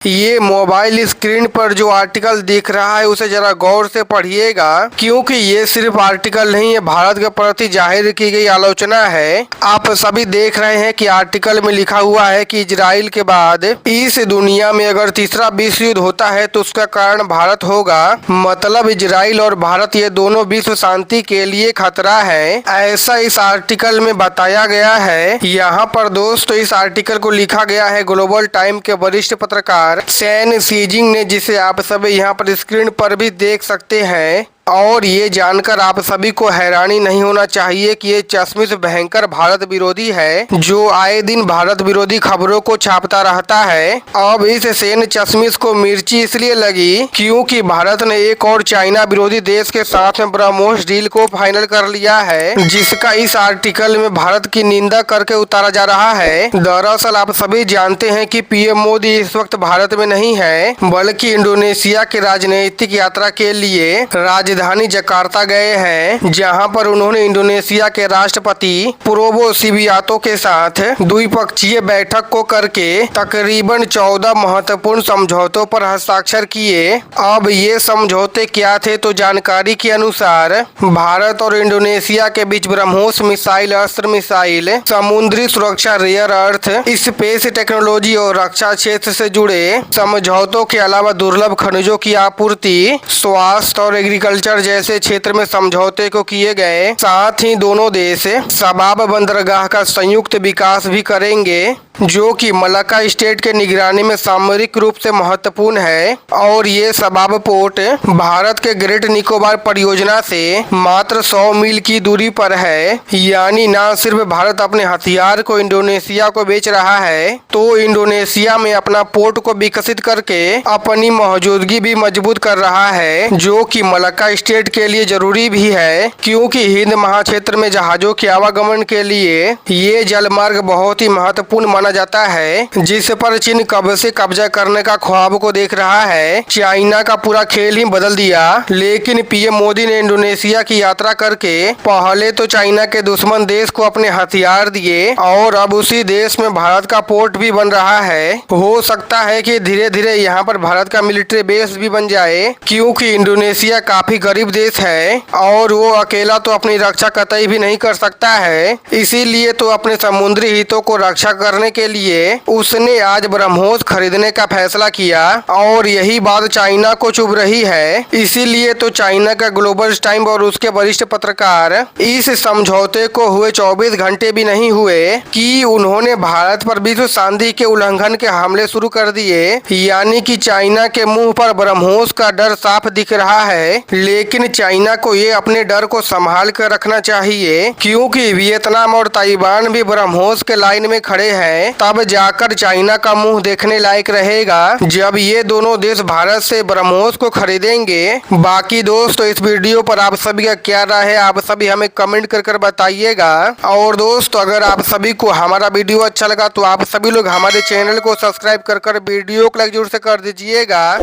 ये mobile screen पर जो आर्टिकल दिख रहा है उसे जरा गौर से पढ़िएगा, क्योंकि ये सिर्फ आर्टिकल नहीं है, भारत के प्रति जाहिर की गई आलोचना है। आप सभी देख रहे हैं कि आर्टिकल में लिखा हुआ है कि इजराइल के बाद इस दुनिया में अगर तीसरा विश्व युद्ध होता है तो उसका कारण भारत होगा। मतलब इजराइल और भारत ये दोनों विश्व शांति के लिए खतरा है, ऐसा इस आर्टिकल में बताया गया है। यहाँ पर दोस्तों इस आर्टिकल को लिखा गया है ग्लोबल टाइम के वरिष्ठ पत्रकार सैन सीजिंग ने, जिसे आप सभी यहाँ पर स्क्रीन पर भी देख सकते हैं। और ये जानकर आप सभी को हैरानी नहीं होना चाहिए कि ये चश्मिश भयंकर भारत विरोधी है, जो आए दिन भारत विरोधी खबरों को छापता रहता है। अब इस सेन चश्मिश को मिर्ची इसलिए लगी क्योंकि भारत ने एक और चाइना विरोधी देश के साथ में ब्रह्मोस डील को फाइनल कर लिया है, जिसका इस आर्टिकल में भारत की निंदा करके उतारा जा रहा है। दरअसल आप सभी जानते हैं कि पीएम मोदी इस वक्त भारत में नहीं है, बल्कि इंडोनेशिया के राजनीतिक यात्रा के लिए राजधानी जकार्ता गए हैं, जहां पर उन्होंने इंडोनेशिया के राष्ट्रपति प्रोबो सुबियांतो के साथ द्विपक्षीय बैठक को करके तकरीबन 14 महत्वपूर्ण समझौतों पर हस्ताक्षर किए। अब ये समझौते क्या थे, तो जानकारी के अनुसार भारत और इंडोनेशिया के बीच ब्रह्मोस मिसाइल, अस्त्र मिसाइल, समुद्री सुरक्षा, रेयर अर्थ स्पेस टेक्नोलॉजी और रक्षा क्षेत्र से जुड़े समझौतों के अलावा दुर्लभ खनिजों की आपूर्ति, स्वास्थ्य और एग्रीकल्चर जैसे क्षेत्र में समझौते को किए गए। साथ ही दोनों देश शबाब बंदरगाह का संयुक्त विकास भी करेंगे, जो कि मलक्का स्टेट के निगरानी में सामरिक रूप से महत्वपूर्ण है। और ये शबाब पोर्ट भारत के ग्रेट निकोबार परियोजना से मात्र 100 मील की दूरी पर है। यानी न सिर्फ भारत अपने हथियार को इंडोनेशिया को बेच रहा है, तो इंडोनेशिया में अपना पोर्ट को विकसित करके अपनी मौजूदगी भी मजबूत कर रहा है, जो कि मलक्का स्टेट के लिए जरूरी भी है, क्योंकि हिंद महाक्षेत्र में जहाजों के आवागमन के लिए ये जलमार्ग बहुत ही महत्वपूर्ण माना जाता है, जिस पर चीन कब से कब्जा करने का ख्वाब को देख रहा है। चाइना का पूरा खेल ही बदल दिया। लेकिन पीएम मोदी ने इंडोनेशिया की यात्रा करके पहले तो चाइना के दुश्मन देश को अपने हथियार दिए, और अब उसी देश में भारत का पोर्ट भी बन रहा है। हो सकता है कि धीरे धीरे यहाँ पर भारत का मिलिट्री बेस भी बन जाए, क्योंकि इंडोनेशिया काफी गरीब देश है और वो अकेला तो अपनी रक्षा कतई भी नहीं कर सकता है। इसीलिए तो अपने समुद्री हितों को रक्षा करने के लिए उसने आज ब्रह्मोस खरीदने का फैसला किया, और यही बात चाइना को चुभ रही है। इसीलिए तो चाइना का ग्लोबल टाइम और उसके वरिष्ठ पत्रकार इस समझौते को हुए 24 घंटे भी नहीं हुए कि उन्होंने भारत पर विश्व शांति के उल्लंघन के हमले शुरू कर दिए। यानी कि चाइना के मुंह पर ब्रह्मोस का डर साफ दिख रहा है। लेकिन चाइना को ये अपने डर को संभाल कर रखना चाहिए, क्योंकि वियतनाम और ताइवान भी ब्रह्मोस के लाइन में खड़े हैं। तब जाकर चाइना का मुंह देखने लायक रहेगा, जब ये दोनों देश भारत से ब्रह्मोस को खरीदेंगे। बाकी दोस्तों इस वीडियो पर आप सभी का क्या राय है, आप सभी हमें कमेंट कर बताइएगा। और दोस्तों अगर आप सभी को हमारा वीडियो अच्छा लगा तो आप सभी लोग हमारे चैनल को सब्सक्राइब कर वीडियो को लाइक जरूर से कर दीजिएगा।